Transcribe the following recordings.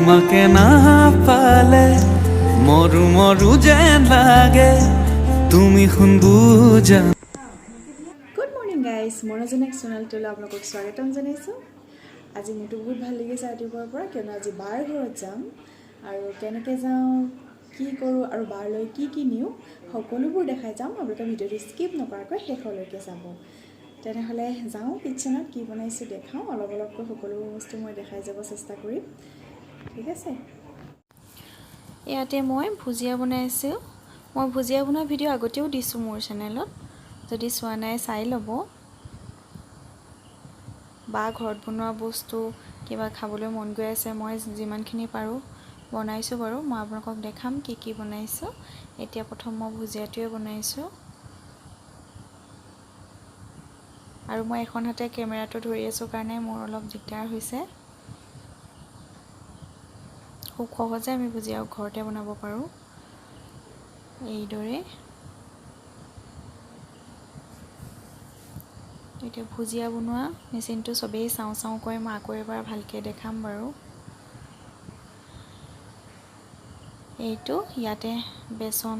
তোমাকে না পালে মৰু মৰু যেন লাগে তুমি শুন বুজা। গুড মৰ্ণিং গাইজ, মনৰ জনাক চেনেলটোলৈ আপোনালোকক স্বাগতম জনাইছোঁ। আজি মোৰতো বহুত ভাল লাগিছে ৰাতিপুৱাৰ পৰা, কিয়নো আজি বাৰ ঘৰত যাম আৰু কেনেকৈ যাওঁ, কি কৰোঁ আৰু বাৰলৈ কি কি নিওঁ সকলোবোৰ দেখাই যাম। আপোনালোকে ভিডিঅ'টো স্কিপ নকৰাকৈ শেষলৈকে চাব। তেনেহ'লে যাওঁ কিটচেনত, কি বনাইছোঁ দেখাওঁ। অলপ অলপকৈ সকলো বস্তু মই দেখাই যাব চেষ্টা কৰিম, ঠিক আছে। ইয়াতে মই ভুজিয়া বনাইছোঁ। মই ভুজিয়া বনোৱা ভিডিঅ' আগতেও দিছোঁ মোৰ চেনেলত, যদি চোৱা নাই চাই ল'ব। বা ঘৰত বনোৱা বস্তু কিবা খাবলৈ মন গৈ আছে, মই যিমানখিনি পাৰোঁ বনাইছোঁ বাৰু। মই আপোনালোকক দেখাম কি কি বনাইছোঁ। এতিয়া প্ৰথম মই ভুজিয়াটোৱে বনাইছোঁ আৰু মই এখন হাতে কেমেৰাটো ধৰি আছোঁ কাৰণে মোৰ অলপ দিগদাৰ হৈছে। খুব সহজে আমি ভুজিয়া ঘৰতে বনাব পাৰোঁ এইদৰে। এতিয়া ভুজিয়া বনোৱা মেচিনটো চবেই চাওঁ চাওঁ কৰে, মই আকৌ এবাৰ ভালকৈ দেখাম বাৰু। এইটো ইয়াতে বেচন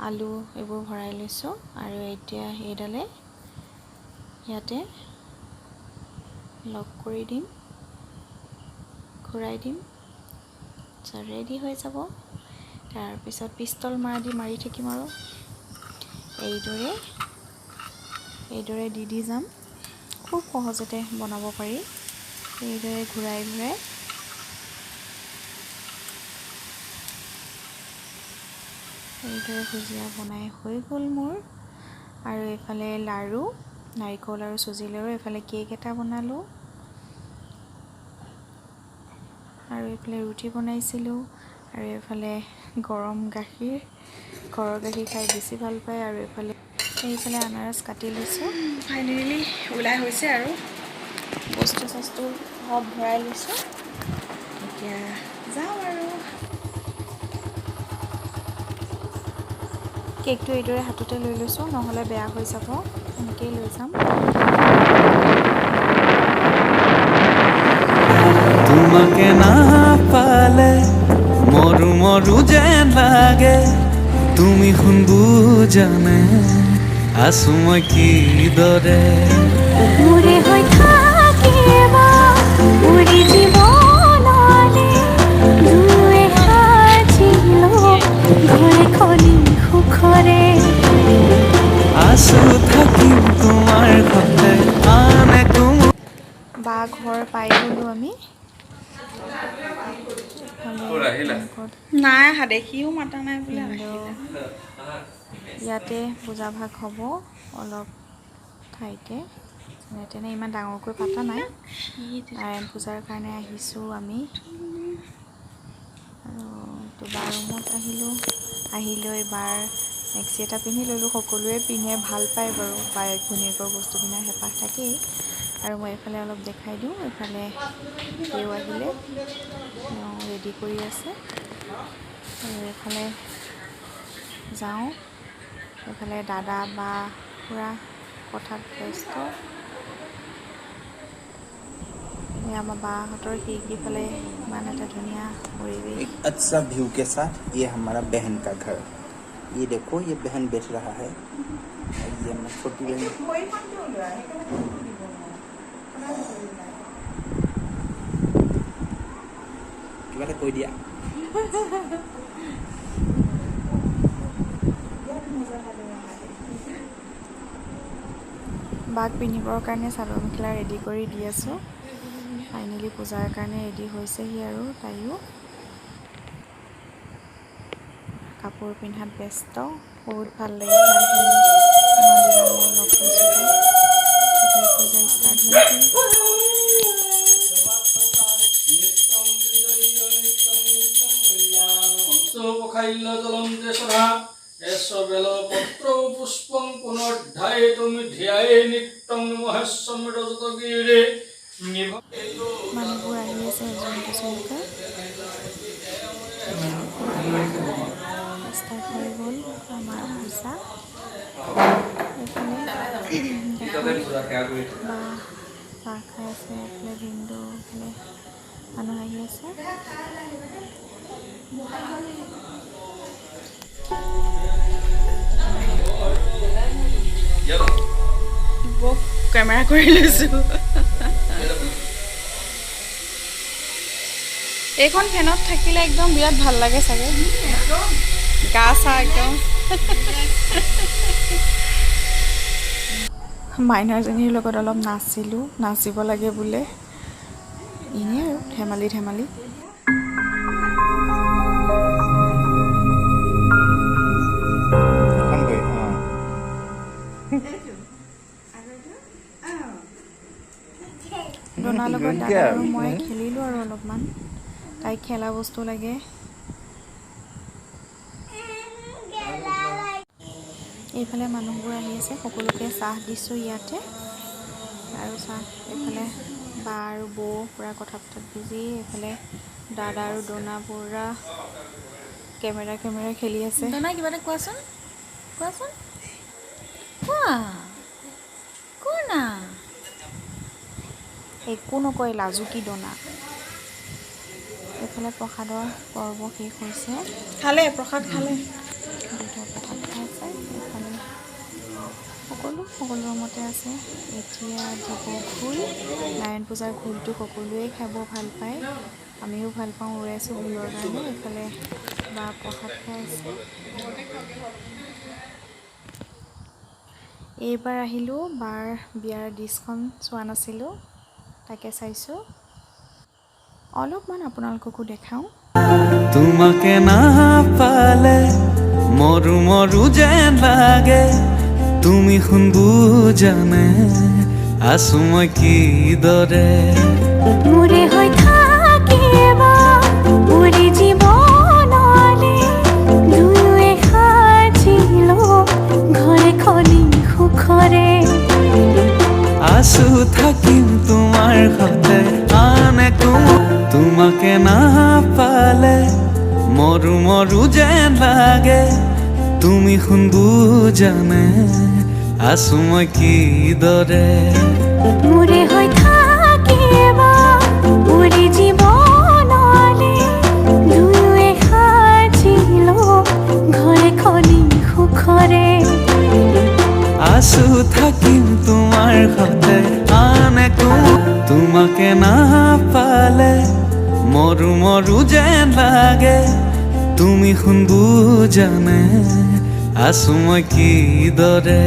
আলু এইবোৰ ভৰাই লৈছোঁ আৰু এতিয়া এইডালে ইয়াতে লক কৰি দিম, ঘূৰাই দিম, ৰেডি হৈ যাব। তাৰপিছত পিষ্টল মাৰা দি মাৰি থাকিম আৰু এইদৰে দি যাম। খুব সহজতে বনাব পাৰি এইদৰে ঘূৰাই ঘূৰাই। এইদৰে ভুজিয়া বনাই হৈ গ'ল মোৰ। আৰু এইফালে লাড়ু, নাৰিকল আৰু চুজি লাড়ু, এইফালে কেক এটা বনালোঁ আৰু এইফালে ৰুটি বনাইছিলোঁ আৰু এইফালে গৰম গাখীৰ, ঘৰৰ গাখীৰ খাই বেছি ভাল পায়। আৰু এইফালে আনাৰস কাটি লৈছোঁ। ফাইনেলি ওলাই হৈছে আৰু বস্তু চস্তু সব ভৰাই লৈছোঁ। এতিয়া যাওঁ আৰু। কেকটো এইদৰে হাততে লৈ লৈছোঁ, নহ'লে বেয়া হৈ যাব, এনেকৈয়ে লৈ যাম। তোমাকে না পালে মরু মরু যেন লাগে তুমি শুন বুজানে আছো মই কিদৰে। মোৰে হৈ থাকিবা উৰি জীৱনলে, দুৱে সাজিলো ঘৰখনি সুখৰে। আছো থাকিম তোমাৰ ঘৰতে আন একো। বা ঘৰ পাই গ'লোঁ আমি। নাই অহা, দেখিও মাতা নাই বোলে। ইয়াতে পূজা ভাগ হ'ব অলপ ঠাইতে, যেনে তেনে ইমান ডাঙৰকৈ পতা নাই। নাৰায়ণ পূজাৰ কাৰণে আহিছোঁ আমি। আৰু বাৰ ৰুমত আহিলোঁ, আহি লৈ বাৰ মেক্সি এটা পিন্ধি ল'লোঁ। সকলোৱে পিন্ধে, ভাল পায় বাৰু, বায়েক ভনীয়েকৰ বস্তু পিন্ধাৰ হেঁপাহ থাকেই। আৰু মই এইফালে অলপ দেখাই দিওঁ, এইফালে তেওঁ আহিলে, তেওঁ ৰেডি কৰি আছে। আৰু এইফালে যাওঁ, এইফালে দাদা বা পুৰা কথাত ব্যস্ত। আমাৰ বাহঁতৰ খিৰিকীফালে ইমান এটা ধুনীয়া পৰিৱেশ। एक अच्छा व्यू के साथ ये हमारा बहन का घर। ये देखो, ये बहन बेच रहा है। ये मैं छोटी बहन। किसी ने कोई दिया বাক পিন্ধিবৰ কাৰণে চাদৰ মেখেলা ৰেডি কৰি দি আছোঁ। ফাইনেলি পূজাৰ কাৰণে ৰেডি হৈছেহি আৰু তাইও কাপোৰ পিন্ধাত ব্যস্ত। বহুত ভাল লাগিছে আহি, ইমান দিনৰ মূৰত লগ পাইছোঁ তাইক। পূজা ষ্টাৰ্ট হৈ গ'ল। পুষ্পং পুনৰ্ধায়ে তুমি ধ্যায়ে নিত্যং মহেশ্বমৃতগিৰে। মানুহবোৰ আহি আছে এজন দুজনকৈ। ষ্টাৰ্ট হৈ গ'ল আমাৰ পূজা। এইফালে বা চাহ খাই আছে, এইফালে ভিনদেউ, এইফালে মানুহ আহি আছে। কেমেৰা কৰি লৈছোঁ। এইখন ফেনত থাকিলে একদম বিৰাট ভাল লাগে চাগে, গা চা একদম। মাইনাৰজনীৰ লগত অলপ নাচিলোঁ, নাচিব লাগে বোলে, এনেই আৰু ধেমালি ধেমালি। ডোনাৰ লগত দাদা আৰু মই খেলিলোঁ আৰু অলপমান, তাইক খেলা বস্তু লাগে। এইফালে মানুহবোৰ আহি আছে, সকলোকে চাহ দিছোঁ ইয়াতে। আৰু চাহ এইফালে বা আৰু বৌ পূৰা কথা পতাত বিজি, এইফালে দাদা আৰু ডোনা পূৰা কেমেৰা খেলি আছে। ডোনা কিবা এটা কোৱাচোন, কোৱাচোন, কোৱা, কোৱা না। একো নকয়, লাজুকী ডোনা। এইফালে প্ৰসাদৰ পৰ্ব শেষ হৈছে, খালে প্ৰসাদ খালে, দুটা প্ৰসাদ খাইছে। এইফালে সকলো ৰুমতে আছে। এতিয়া দিব ঘোল, নাৰায়ণ পূজাৰ ঘোলটো সকলোৱে খাব ভাল পায়, আমিও ভাল পাওঁ, উৰাইছোঁ ঘোলৰ কাৰণে। এইফালে বা প্ৰসাদ খাই আছে। এইবাৰ আহিলোঁ, বাৰ বিয়াৰ ডিছখন চোৱা নাছিলোঁ, তাকে চাইছোঁ। অলপমান আপোনালোককো দেখাওঁ। তোমাকে না পালে মৰু মৰু যেন লাগে, তুমি জানে আছো মই কিদৰে। মোৰে হৈ থাকিবা মোৰে জীৱনলে, দুয়োৱে সাজিলো ঘৰে খনি সুখৰে। আছো থাকিম তোমাৰ সতে আন একো, তোমাকে না পালে মৰু মৰু যেন লাগে, তুমি জানে আছো মই কিদৰে। মোৰে হৈ থাকিবা মোৰে জীৱনলে, দুয়োৱে সাজিলো ঘৰে খনি সুখৰে। আছো থাকিম তোমাৰ সতে আন একো, তোমাকে না পালে মৰু মৰু যেন লাগে, তুমি জানে আছো মই কিদৰে।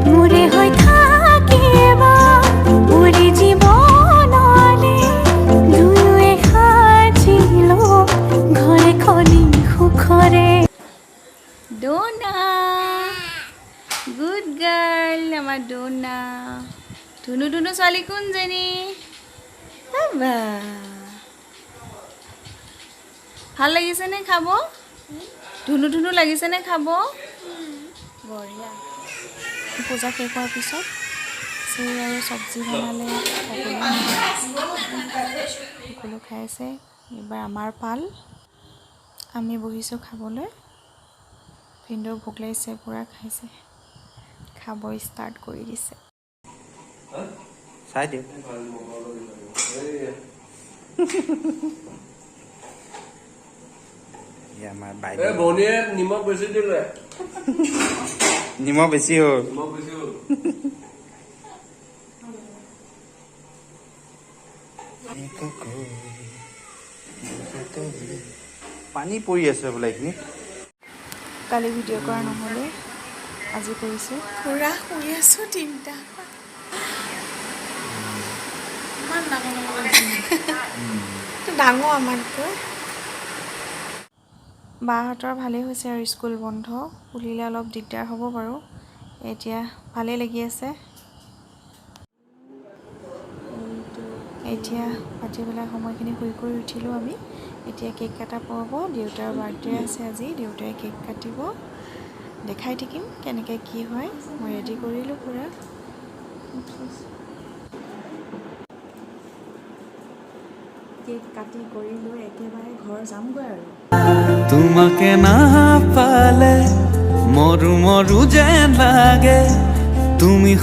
মোৰে হৈ থাকিবা মোৰে জীৱনলে, দুয়োৱে সাজিলো ঘৰে খনি সুখৰে। ডোনা গুড গাৰ্ল, আমাৰ ডোনা। ধুনু ধুনু ছোৱালী কোনজনী? বাবা ভাল লাগিছেনে খাব? ধুনু ধুনু লাগিছেনে খাব? বঢ়িয়া। পূজা শেষ হোৱাৰ পিছত চিৰি আৰু চব্জি বনালে, সকলো খাই আছে। এইবাৰ আমাৰ পাল, আমি বহিছোঁ খাবলৈ। ভিনদেউ ভোক লাগিছে, পূৰা খাইছে, খাব ষ্টাৰ্ট কৰি দিছে। চাই দিওঁ। আমাৰ বাইদেউ ভনীয়ে নিমখ বেছি দিলে, নিমখ বেছি হ'ল। পানী পৰি আছে বোলে এইখিনিত। কালি ভিডিঅ' কৰা নহ'লে, আজি কৰিছোঁ। পূৰা শুই আছোঁ তিনিটা। ইমান ডাঙৰ আমাতকৈ। বাহঁতৰ ভালেই হৈছে আৰু স্কুল বন্ধ, খুলিলে অলপ দিগদাৰ হ'ব বাৰু, এতিয়া ভালেই লাগি আছে। এতিয়া পাতি পেলাই সময়খিনি শুই কৰি উঠিলোঁ আমি। এতিয়া কেক কটা পৰ্ব, দেউতাৰ বাৰ্থডে আছে আজি, দেউতাই কেক কাটিব, দেখাই থাকিম কেনেকৈ কি হয়। মই ৰেডি কৰিলোঁ পূৰা। কেক কাটি কৰি লৈ একেবাৰে ঘৰ যামগৈ আৰু। তোমাকে না পালে মৰু মৰু যেন লাগে, তুমি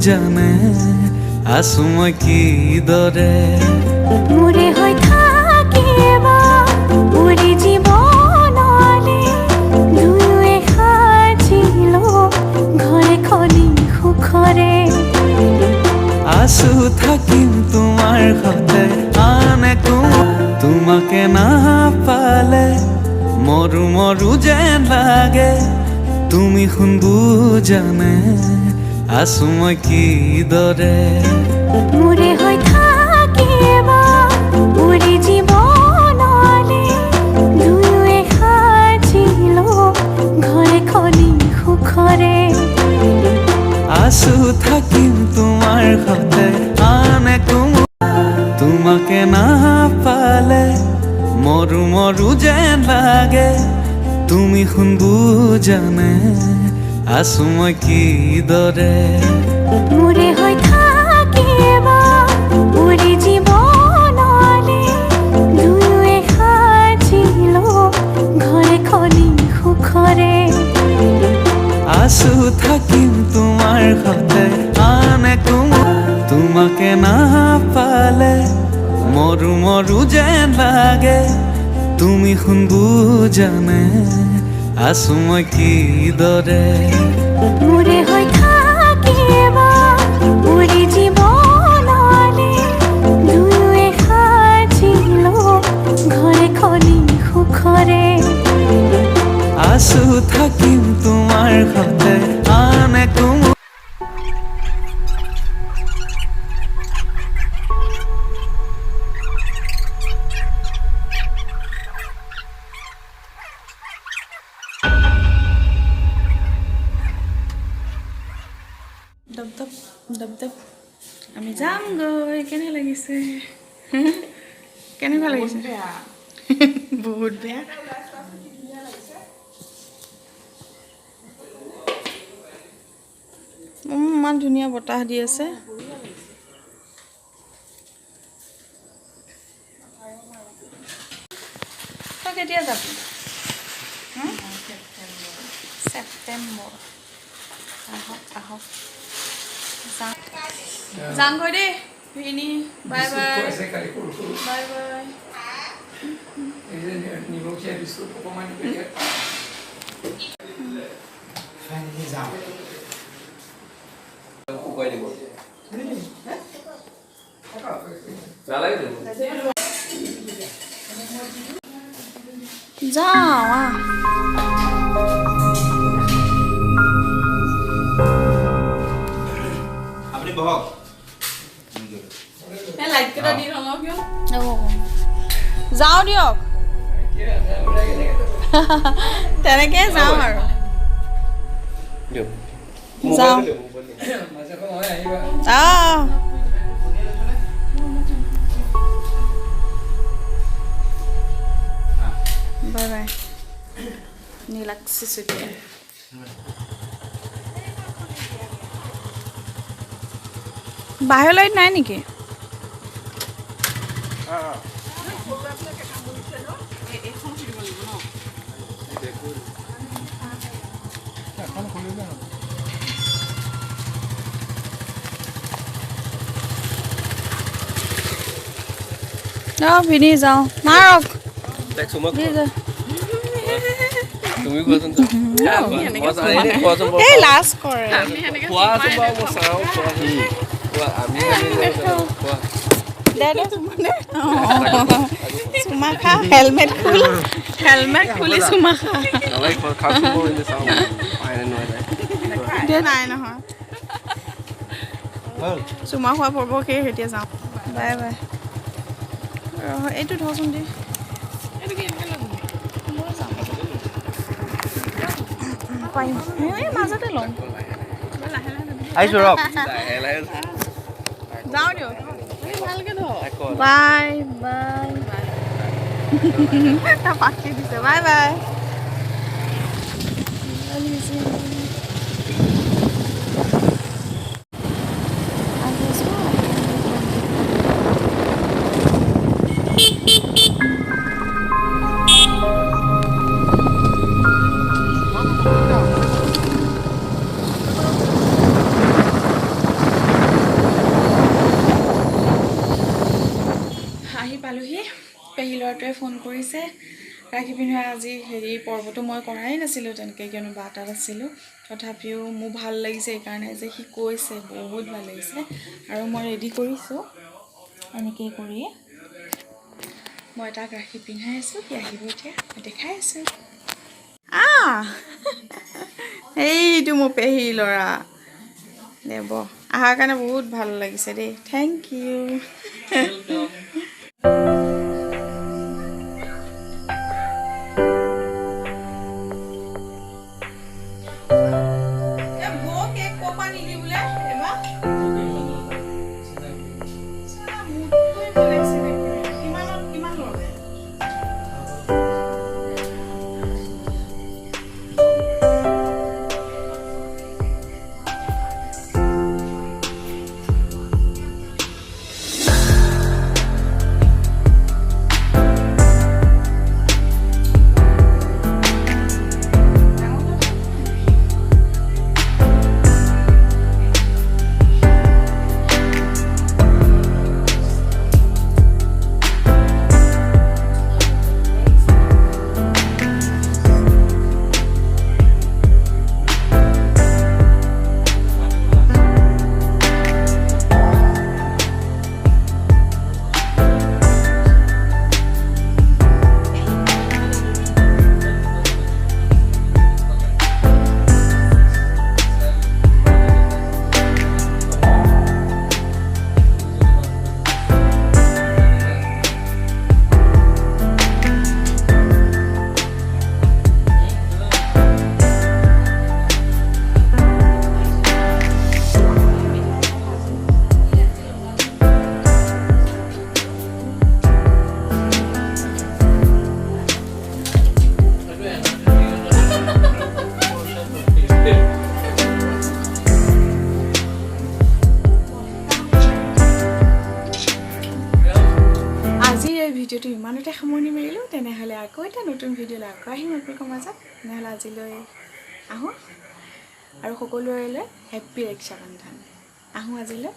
জানে আছো মই কিদৰে। মোৰে হৈ থাকিবা মোৰে জীৱনলে দুয়োৱে সাজিলো ঘৰে খনি সুখৰে আছো থাকিম তোমাৰ সতে আন একো তোমাকে নাপালে মৰু মৰু যেন লাগে তুমি শুন বুজানে আছো মই কিদৰে মোৰে হৈ থাকিবা মোৰে জীৱনলে দুয়োৱে সাজিলো ঘৰে খনি সুখৰে আছো থাকিম তোমাৰ সতে আন একো তোমাকে নাপালে মৰু মৰু যেন লাগে তুমি শুন বুজানে আছো মই কিদৰে মোৰে হৈ থাকিবা মোৰে জীৱনলে দুয়োৱে সাজিলো ঘৰে খনি সুখৰে আছো থাকিম তোমাৰ সতে আন একো তোমাকে নাপালে মৰু মৰু যেন লাগে তুমি শুন বুজানে আছো মই কিদৰে মোৰে হৈ থাকিবা মোৰে জীৱনলে দুয়োৱে সাজিলো ঘৰে খনি সুখৰে আছো থাকিম তোমাৰ সতে আন একো দপ দপ দপ দপ আমি যামগৈ কেনে লাগিছে কেনেকুৱা লাগিছে বহুত বেয়া ইমান ধুনীয়া বতাহ দি আছে তই কেতিয়া যাবি ছেপ্টেম্বৰ আহক আহক যামগৈ দেই ভিনি বাই বাই বাই বাই যাওঁ আপনি বহক লাইটকেইটা দি নলওঁ কিয় যাওঁ দিয়ক তেনেকে যাওঁ আৰু যাওঁ বাই বাই নীলাক্ষী চুতীয়া বাহিৰ লাইট নাই নেকি ভিনি যাওঁ মাৰক এই লাজ কৰে চুমা খা হেলমেট খুলি চুমা খা নাই নহয় চুমা খোৱা পৰ্ব সেই এতিয়া যাওঁ বাই বাই এইটো ধৰচোন দি পাৰিম এই মাজতে ল'ম আহিছো ৰক যাওঁ দিয়ক ভালকে ধৰ বাই বাই তাৰ পাখি দিছে বাই বাই ফোন কৰিছে ৰাখি পিন্ধোৱা আজি হেৰি পৰ্বটো মই কৰাই নাছিলোঁ তেনেকৈ কিয়নো বাটাত আছিলোঁ তথাপিও মোৰ ভাল লাগিছে এইকাৰণে যে সি কৈছে বহুত ভাল লাগিছে আৰু মই ৰেডি কৰিছোঁ এনেকৈ কৰি মই তাক ৰাখি পিন্ধাই আছোঁ সি আহিব এতিয়া মই দেখাই আছোঁ এইটো মোৰ পেহী ল'ৰা দেৱ অহাৰ কাৰণে বহুত ভাল লাগিছে দেই থেংক ইউ ভিডিঅ'টো ইমানতে সামৰণি মাৰিলোঁ তেনেহ'লে আকৌ এটা নতুন ভিডিঅ' লৈ আকৌ আহিম আপোনালোকৰ মাজত তেনেহ'লে আজিলৈ আহোঁ আৰু সকলোৰে হেপ্পী ৰক্ষাবন্ধন আহোঁ আজিলৈ